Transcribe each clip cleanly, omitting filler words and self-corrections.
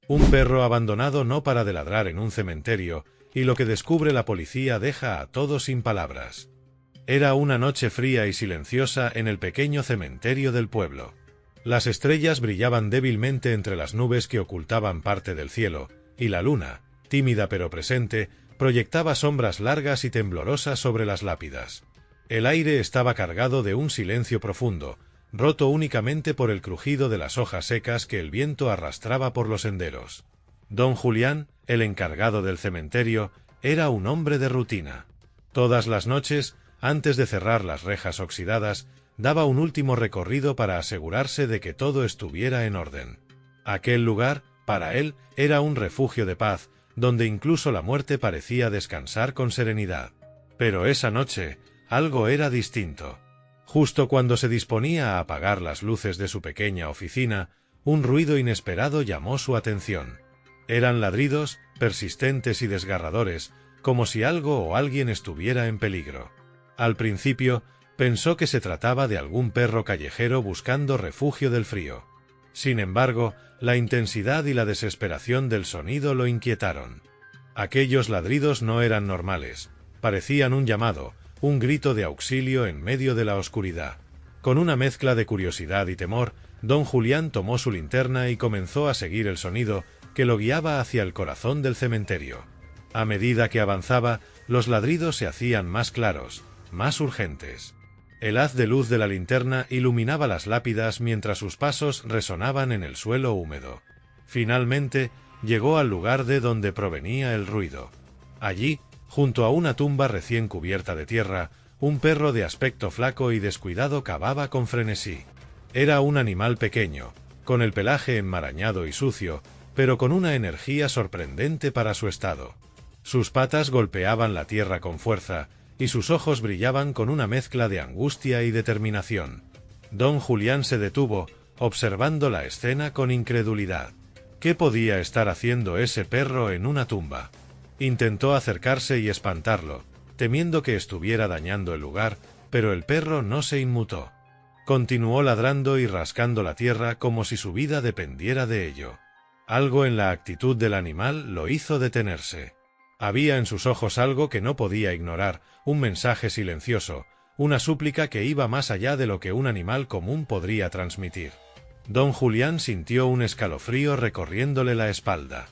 Un perro abandonado no para de ladrar en un cementerio, y lo que descubre la policía deja a todos sin palabras. Era una noche fría y silenciosa en el pequeño cementerio del pueblo. Las estrellas brillaban débilmente entre las nubes que ocultaban parte del cielo, y la luna, tímida pero presente, proyectaba sombras largas y temblorosas sobre las lápidas. El aire estaba cargado de un silencio profundo, roto únicamente por el crujido de las hojas secas que el viento arrastraba por los senderos. Don Julián, el encargado del cementerio, era un hombre de rutina. Todas las noches, antes de cerrar las rejas oxidadas, daba un último recorrido para asegurarse de que todo estuviera en orden. Aquel lugar, para él, era un refugio de paz, donde incluso la muerte parecía descansar con serenidad. Pero esa noche, algo era distinto. Justo cuando se disponía a apagar las luces de su pequeña oficina, un ruido inesperado llamó su atención. Eran ladridos, persistentes y desgarradores, como si algo o alguien estuviera en peligro. Al principio, pensó que se trataba de algún perro callejero buscando refugio del frío. Sin embargo, la intensidad y la desesperación del sonido lo inquietaron. Aquellos ladridos no eran normales, parecían un llamado, un grito de auxilio en medio de la oscuridad. Con una mezcla de curiosidad y temor, don Julián tomó su linterna y comenzó a seguir el sonido que lo guiaba hacia el corazón del cementerio. A medida que avanzaba, los ladridos se hacían más claros, más urgentes. El haz de luz de la linterna iluminaba las lápidas mientras sus pasos resonaban en el suelo húmedo. Finalmente, llegó al lugar de donde provenía el ruido. Allí, junto a una tumba recién cubierta de tierra, un perro de aspecto flaco y descuidado cavaba con frenesí. Era un animal pequeño, con el pelaje enmarañado y sucio, pero con una energía sorprendente para su estado. Sus patas golpeaban la tierra con fuerza, y sus ojos brillaban con una mezcla de angustia y determinación. Don Julián se detuvo, observando la escena con incredulidad. ¿Qué podía estar haciendo ese perro en una tumba? Intentó acercarse y espantarlo, temiendo que estuviera dañando el lugar, pero el perro no se inmutó. Continuó ladrando y rascando la tierra como si su vida dependiera de ello. Algo en la actitud del animal lo hizo detenerse. Había en sus ojos algo que no podía ignorar, un mensaje silencioso, una súplica que iba más allá de lo que un animal común podría transmitir. Don Julián sintió un escalofrío recorriéndole la espalda.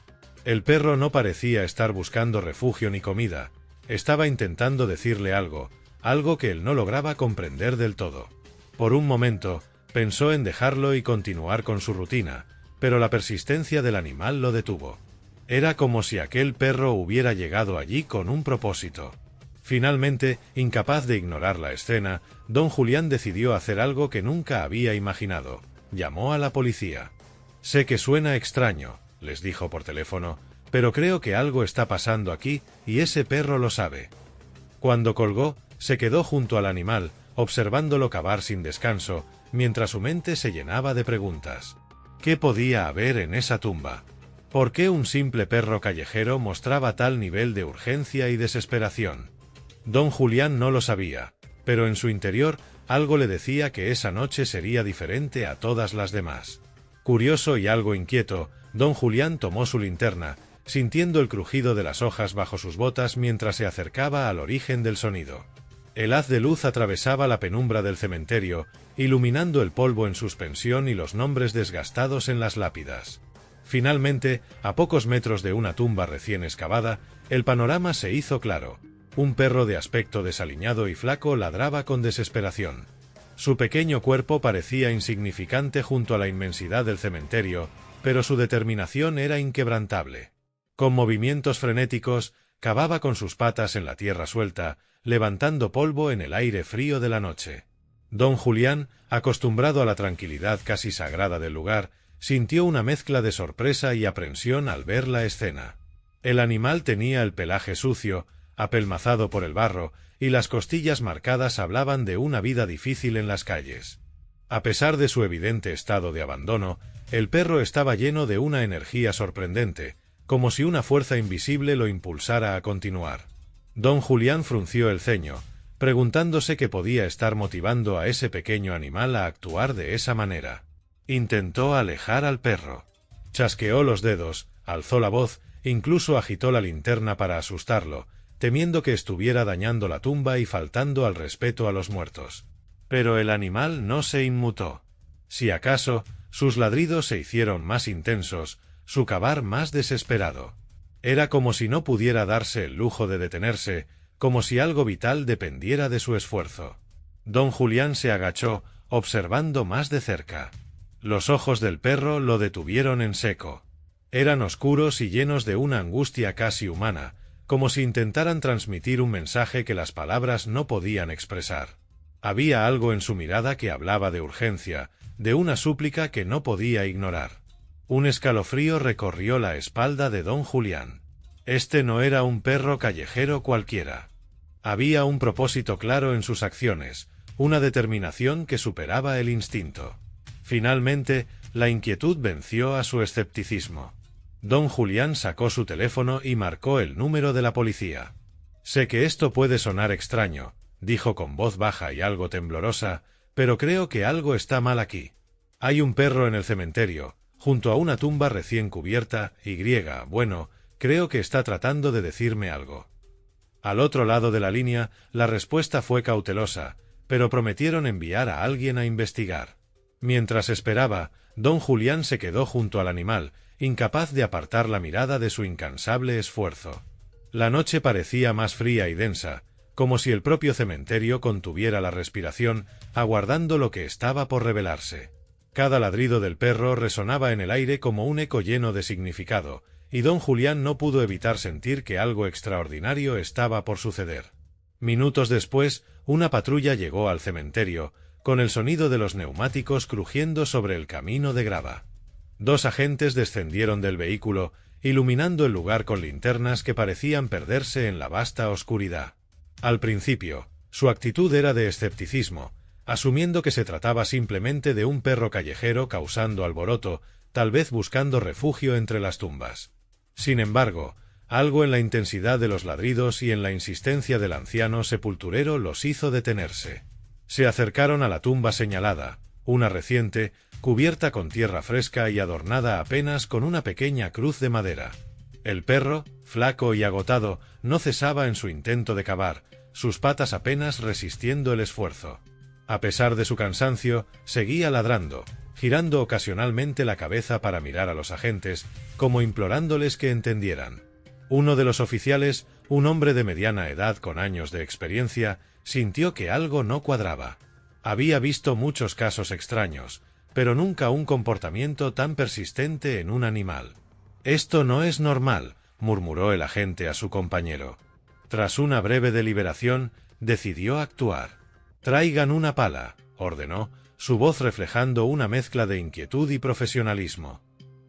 El perro no parecía estar buscando refugio ni comida, estaba intentando decirle algo, algo que él no lograba comprender del todo. Por un momento, pensó en dejarlo y continuar con su rutina, pero la persistencia del animal lo detuvo. Era como si aquel perro hubiera llegado allí con un propósito. Finalmente, incapaz de ignorar la escena, don Julián decidió hacer algo que nunca había imaginado. Llamó a la policía. «Sé que suena extraño», les dijo por teléfono, «pero creo que algo está pasando aquí, y ese perro lo sabe». Cuando colgó, se quedó junto al animal, observándolo cavar sin descanso, mientras su mente se llenaba de preguntas. ¿Qué podía haber en esa tumba? ¿Por qué un simple perro callejero mostraba tal nivel de urgencia y desesperación? Don Julián no lo sabía, pero en su interior algo le decía que esa noche sería diferente a todas las demás. Curioso y algo inquieto, don Julián tomó su linterna, sintiendo el crujido de las hojas bajo sus botas mientras se acercaba al origen del sonido. El haz de luz atravesaba la penumbra del cementerio, iluminando el polvo en suspensión y los nombres desgastados en las lápidas. Finalmente, a pocos metros de una tumba recién excavada, el panorama se hizo claro. Un perro de aspecto desaliñado y flaco ladraba con desesperación. Su pequeño cuerpo parecía insignificante junto a la inmensidad del cementerio, pero su determinación era inquebrantable. Con movimientos frenéticos, cavaba con sus patas en la tierra suelta, levantando polvo en el aire frío de la noche. Don Julián, acostumbrado a la tranquilidad casi sagrada del lugar, sintió una mezcla de sorpresa y aprensión al ver la escena. El animal tenía el pelaje sucio, apelmazado por el barro, y las costillas marcadas hablaban de una vida difícil en las calles. A pesar de su evidente estado de abandono, el perro estaba lleno de una energía sorprendente, como si una fuerza invisible lo impulsara a continuar. Don Julián frunció el ceño, preguntándose qué podía estar motivando a ese pequeño animal a actuar de esa manera. Intentó alejar al perro. Chasqueó los dedos, alzó la voz, incluso agitó la linterna para asustarlo, temiendo que estuviera dañando la tumba y faltando al respeto a los muertos. Pero el animal no se inmutó. Si acaso, sus ladridos se hicieron más intensos, su cavar más desesperado. Era como si no pudiera darse el lujo de detenerse, como si algo vital dependiera de su esfuerzo. Don Julián se agachó, observando más de cerca. Los ojos del perro lo detuvieron en seco. Eran oscuros y llenos de una angustia casi humana, como si intentaran transmitir un mensaje que las palabras no podían expresar. Había algo en su mirada que hablaba de urgencia, de una súplica que no podía ignorar. Un escalofrío recorrió la espalda de don Julián. Este no era un perro callejero cualquiera. Había un propósito claro en sus acciones, una determinación que superaba el instinto. Finalmente, la inquietud venció a su escepticismo. Don Julián sacó su teléfono y marcó el número de la policía. «Sé que esto puede sonar extraño», dijo con voz baja y algo temblorosa, «pero creo que algo está mal aquí. Hay un perro en el cementerio, junto a una tumba recién cubierta, bueno, creo que está tratando de decirme algo». Al otro lado de la línea, la respuesta fue cautelosa, pero prometieron enviar a alguien a investigar. Mientras esperaba, don Julián se quedó junto al animal, incapaz de apartar la mirada de su incansable esfuerzo. La noche parecía más fría y densa, como si el propio cementerio contuviera la respiración, aguardando lo que estaba por revelarse. Cada ladrido del perro resonaba en el aire como un eco lleno de significado, y don Julián no pudo evitar sentir que algo extraordinario estaba por suceder. Minutos después, una patrulla llegó al cementerio, con el sonido de los neumáticos crujiendo sobre el camino de grava. 2 agentes descendieron del vehículo, iluminando el lugar con linternas que parecían perderse en la vasta oscuridad. Al principio, su actitud era de escepticismo, asumiendo que se trataba simplemente de un perro callejero causando alboroto, tal vez buscando refugio entre las tumbas. Sin embargo, algo en la intensidad de los ladridos y en la insistencia del anciano sepulturero los hizo detenerse. Se acercaron a la tumba señalada, una reciente, cubierta con tierra fresca y adornada apenas con una pequeña cruz de madera. El perro, flaco y agotado, no cesaba en su intento de cavar, sus patas apenas resistiendo el esfuerzo. A pesar de su cansancio, seguía ladrando, girando ocasionalmente la cabeza para mirar a los agentes, como implorándoles que entendieran. Uno de los oficiales, un hombre de mediana edad con años de experiencia, sintió que algo no cuadraba. Había visto muchos casos extraños, pero nunca un comportamiento tan persistente en un animal. «Esto no es normal», murmuró el agente a su compañero. Tras una breve deliberación, decidió actuar. «Traigan una pala», ordenó, su voz reflejando una mezcla de inquietud y profesionalismo.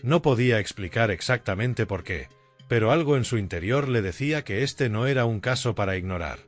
No podía explicar exactamente por qué, pero algo en su interior le decía que este no era un caso para ignorar.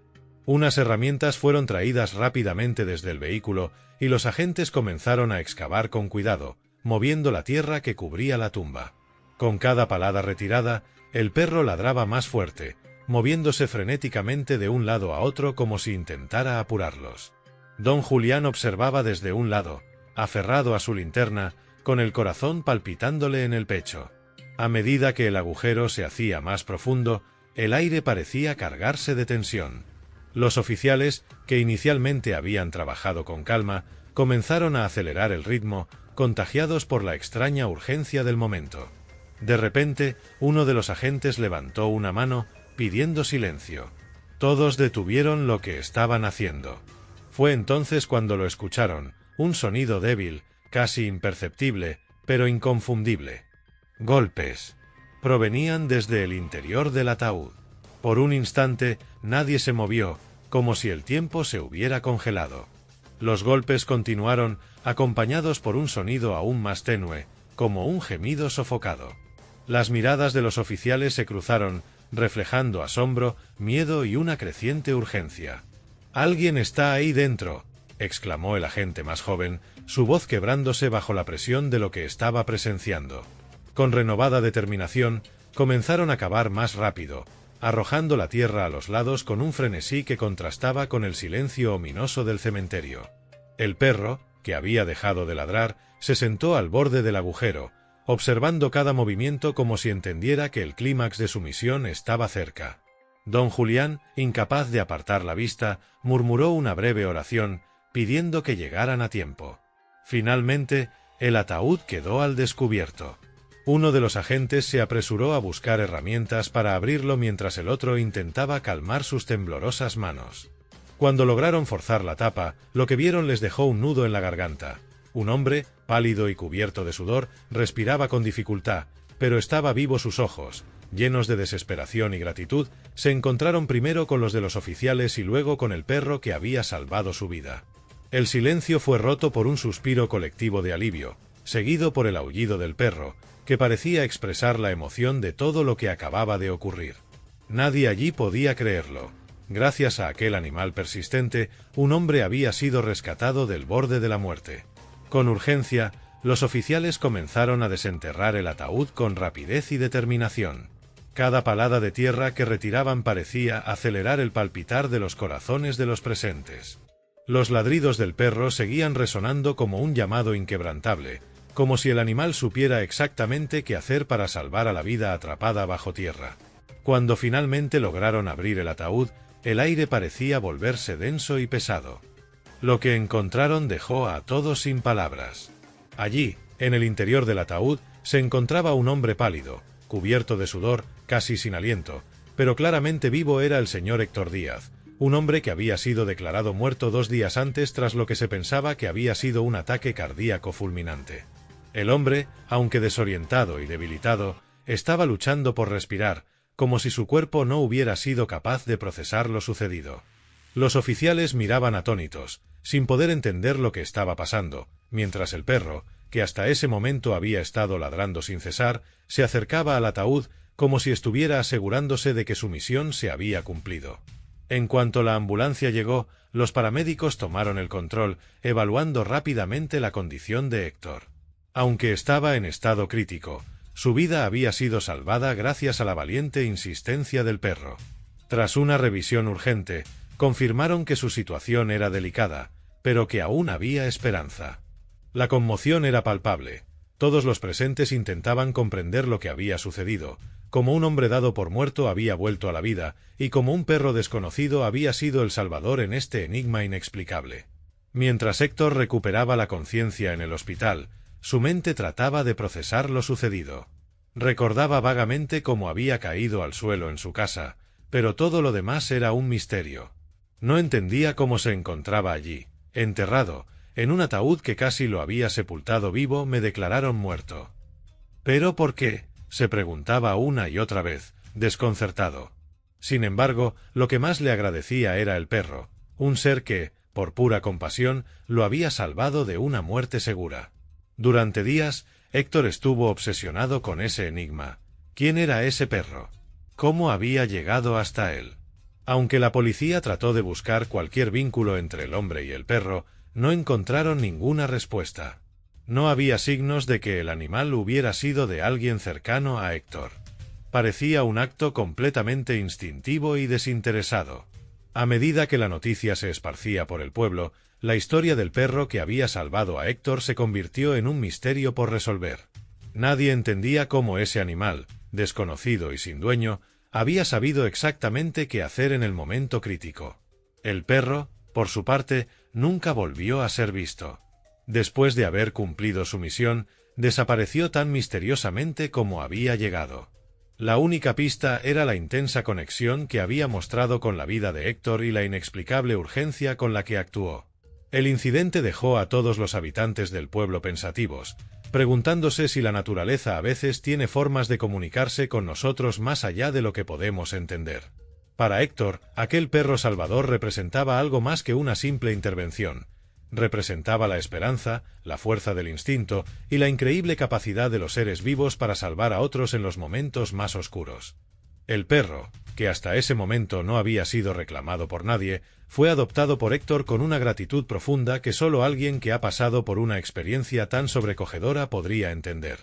Unas herramientas fueron traídas rápidamente desde el vehículo y los agentes comenzaron a excavar con cuidado, moviendo la tierra que cubría la tumba. Con cada palada retirada, el perro ladraba más fuerte, moviéndose frenéticamente de un lado a otro como si intentara apurarlos. Don Julián observaba desde un lado, aferrado a su linterna, con el corazón palpitándole en el pecho. A medida que el agujero se hacía más profundo, el aire parecía cargarse de tensión. Los oficiales, que inicialmente habían trabajado con calma, comenzaron a acelerar el ritmo, contagiados por la extraña urgencia del momento. De repente, uno de los agentes levantó una mano, pidiendo silencio. Todos detuvieron lo que estaban haciendo. Fue entonces cuando lo escucharon, un sonido débil, casi imperceptible, pero inconfundible. Golpes. Provenían desde el interior del ataúd. Por un instante, nadie se movió, como si el tiempo se hubiera congelado. Los golpes continuaron, acompañados por un sonido aún más tenue, como un gemido sofocado. Las miradas de los oficiales se cruzaron, reflejando asombro, miedo y una creciente urgencia. «¡Alguien está ahí dentro!», exclamó el agente más joven, su voz quebrándose bajo la presión de lo que estaba presenciando. Con renovada determinación, comenzaron a cavar más rápido, arrojando la tierra a los lados con un frenesí que contrastaba con el silencio ominoso del cementerio. El perro, que había dejado de ladrar, se sentó al borde del agujero, observando cada movimiento como si entendiera que el clímax de su misión estaba cerca. Don Julián, incapaz de apartar la vista, murmuró una breve oración, pidiendo que llegaran a tiempo. Finalmente, el ataúd quedó al descubierto. Uno de los agentes se apresuró a buscar herramientas para abrirlo mientras el otro intentaba calmar sus temblorosas manos. Cuando lograron forzar la tapa, lo que vieron les dejó un nudo en la garganta. Un hombre, pálido y cubierto de sudor, respiraba con dificultad, pero estaba vivo. Sus ojos, llenos de desesperación y gratitud, se encontraron primero con los de los oficiales y luego con el perro que había salvado su vida. El silencio fue roto por un suspiro colectivo de alivio, seguido por el aullido del perro, que parecía expresar la emoción de todo lo que acababa de ocurrir. Nadie allí podía creerlo. Gracias a aquel animal persistente, un hombre había sido rescatado del borde de la muerte. Con urgencia, los oficiales comenzaron a desenterrar el ataúd con rapidez y determinación. Cada palada de tierra que retiraban parecía acelerar el palpitar de los corazones de los presentes. Los ladridos del perro seguían resonando como un llamado inquebrantable, como si el animal supiera exactamente qué hacer para salvar a la vida atrapada bajo tierra. Cuando finalmente lograron abrir el ataúd, el aire parecía volverse denso y pesado. Lo que encontraron dejó a todos sin palabras. Allí, en el interior del ataúd, se encontraba un hombre pálido, cubierto de sudor, casi sin aliento, pero claramente vivo. Era el señor Héctor Díaz, un hombre que había sido declarado muerto 2 días antes tras lo que se pensaba que había sido un ataque cardíaco fulminante. El hombre, aunque desorientado y debilitado, estaba luchando por respirar, como si su cuerpo no hubiera sido capaz de procesar lo sucedido. Los oficiales miraban atónitos, sin poder entender lo que estaba pasando, mientras el perro, que hasta ese momento había estado ladrando sin cesar, se acercaba al ataúd como si estuviera asegurándose de que su misión se había cumplido. En cuanto la ambulancia llegó, los paramédicos tomaron el control, evaluando rápidamente la condición de Héctor. Aunque estaba en estado crítico, su vida había sido salvada gracias a la valiente insistencia del perro. Tras una revisión urgente, confirmaron que su situación era delicada, pero que aún había esperanza. La conmoción era palpable. Todos los presentes intentaban comprender lo que había sucedido, como un hombre dado por muerto había vuelto a la vida, y como un perro desconocido había sido el salvador en este enigma inexplicable. Mientras Héctor recuperaba la conciencia en el hospital, su mente trataba de procesar lo sucedido. Recordaba vagamente cómo había caído al suelo en su casa, pero todo lo demás era un misterio. No entendía cómo se encontraba allí, enterrado, en un ataúd que casi lo había sepultado vivo. Me declararon muerto. ¿Pero por qué?, se preguntaba una y otra vez, desconcertado. Sin embargo, lo que más le agradecía era el perro, un ser que, por pura compasión, lo había salvado de una muerte segura. Durante días, Héctor estuvo obsesionado con ese enigma. ¿Quién era ese perro? ¿Cómo había llegado hasta él? Aunque la policía trató de buscar cualquier vínculo entre el hombre y el perro, no encontraron ninguna respuesta. No había signos de que el animal hubiera sido de alguien cercano a Héctor. Parecía un acto completamente instintivo y desinteresado. A medida que la noticia se esparcía por el pueblo, la historia del perro que había salvado a Héctor se convirtió en un misterio por resolver. Nadie entendía cómo ese animal, desconocido y sin dueño, había sabido exactamente qué hacer en el momento crítico. El perro, por su parte, nunca volvió a ser visto. Después de haber cumplido su misión, desapareció tan misteriosamente como había llegado. La única pista era la intensa conexión que había mostrado con la vida de Héctor y la inexplicable urgencia con la que actuó. El incidente dejó a todos los habitantes del pueblo pensativos, preguntándose si la naturaleza a veces tiene formas de comunicarse con nosotros más allá de lo que podemos entender. Para Héctor, aquel perro salvador representaba algo más que una simple intervención. Representaba la esperanza, la fuerza del instinto y la increíble capacidad de los seres vivos para salvar a otros en los momentos más oscuros. El perro, que hasta ese momento no había sido reclamado por nadie, fue adoptado por Héctor con una gratitud profunda que solo alguien que ha pasado por una experiencia tan sobrecogedora podría entender.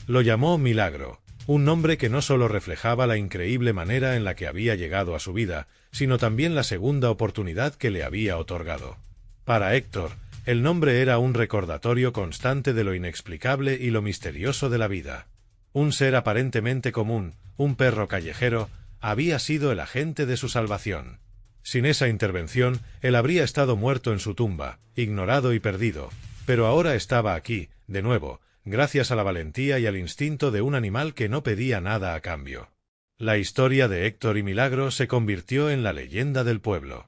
Lo llamó Milagro, un nombre que no solo reflejaba la increíble manera en la que había llegado a su vida, sino también la segunda oportunidad que le había otorgado. Para Héctor, El nombre era un recordatorio constante de lo inexplicable y lo misterioso de la vida. Un ser aparentemente común, un perro callejero, había sido el agente de su salvación. Sin esa intervención, él habría estado muerto en su tumba, ignorado y perdido, pero ahora estaba aquí, de nuevo, gracias a la valentía y al instinto de un animal que no pedía nada a cambio. La historia de Héctor y Milagro se convirtió en la leyenda del pueblo.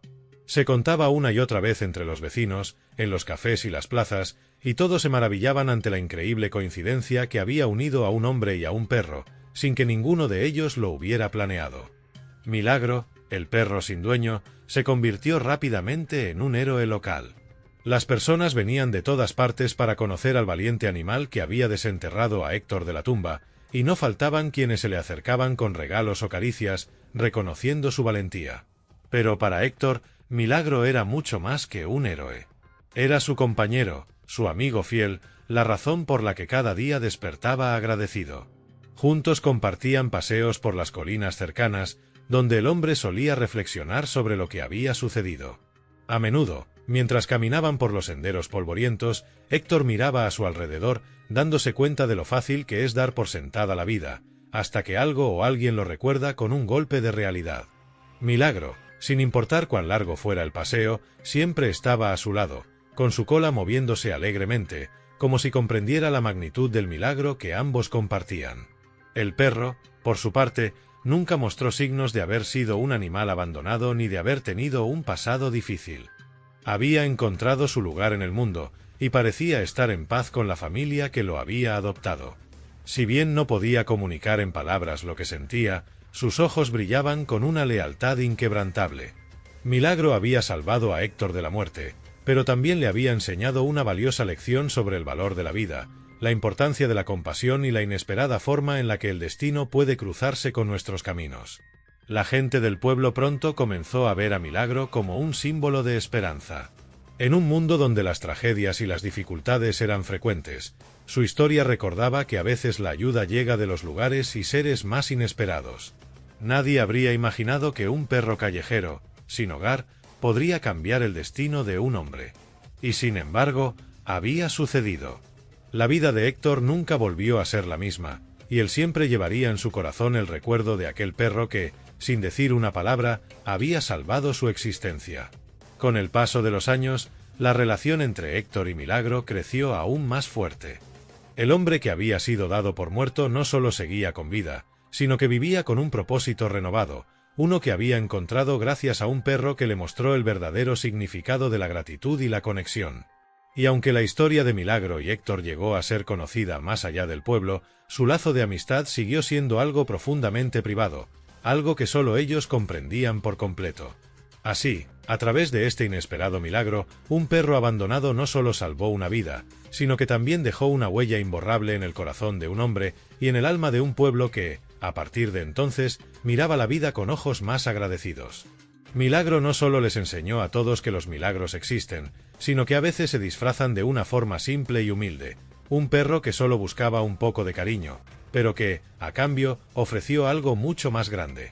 Se contaba una y otra vez entre los vecinos, en los cafés y las plazas, y todos se maravillaban ante la increíble coincidencia que había unido a un hombre y a un perro, sin que ninguno de ellos lo hubiera planeado. Milagro, el perro sin dueño, se convirtió rápidamente en un héroe local. Las personas venían de todas partes para conocer al valiente animal que había desenterrado a Héctor de la tumba, y no faltaban quienes se le acercaban con regalos o caricias, reconociendo su valentía. Pero para Héctor, Milagro era mucho más que un héroe. Era su compañero, su amigo fiel, la razón por la que cada día despertaba agradecido. Juntos compartían paseos por las colinas cercanas, donde el hombre solía reflexionar sobre lo que había sucedido. A menudo, mientras caminaban por los senderos polvorientos, Héctor miraba a su alrededor, dándose cuenta de lo fácil que es dar por sentada la vida, hasta que algo o alguien lo recuerda con un golpe de realidad. Milagro, sin importar cuán largo fuera el paseo, siempre estaba a su lado, con su cola moviéndose alegremente, como si comprendiera la magnitud del milagro que ambos compartían. El perro, por su parte, nunca mostró signos de haber sido un animal abandonado ni de haber tenido un pasado difícil. Había encontrado su lugar en el mundo, y parecía estar en paz con la familia que lo había adoptado. Si bien no podía comunicar en palabras lo que sentía, sus ojos brillaban con una lealtad inquebrantable. Milagro había salvado a Héctor de la muerte, pero también le había enseñado una valiosa lección sobre el valor de la vida, la importancia de la compasión y la inesperada forma en la que el destino puede cruzarse con nuestros caminos. La gente del pueblo pronto comenzó a ver a Milagro como un símbolo de esperanza. En un mundo donde las tragedias y las dificultades eran frecuentes, su historia recordaba que a veces la ayuda llega de los lugares y seres más inesperados. Nadie habría imaginado que un perro callejero, sin hogar, podría cambiar el destino de un hombre. Y sin embargo, había sucedido. La vida de Héctor nunca volvió a ser la misma, y él siempre llevaría en su corazón el recuerdo de aquel perro que, sin decir una palabra, había salvado su existencia. Con el paso de los años, la relación entre Héctor y Milagro creció aún más fuerte. El hombre que había sido dado por muerto no solo seguía con vida, sino que vivía con un propósito renovado, uno que había encontrado gracias a un perro que le mostró el verdadero significado de la gratitud y la conexión. Y aunque la historia de Milagro y Héctor llegó a ser conocida más allá del pueblo, su lazo de amistad siguió siendo algo profundamente privado, algo que solo ellos comprendían por completo. Así, a través de este inesperado milagro, un perro abandonado no solo salvó una vida, sino que también dejó una huella imborrable en el corazón de un hombre y en el alma de un pueblo que, a partir de entonces, miraba la vida con ojos más agradecidos. Milagro no solo les enseñó a todos que los milagros existen, sino que a veces se disfrazan de una forma simple y humilde. Un perro que solo buscaba un poco de cariño, pero que, a cambio, ofreció algo mucho más grande.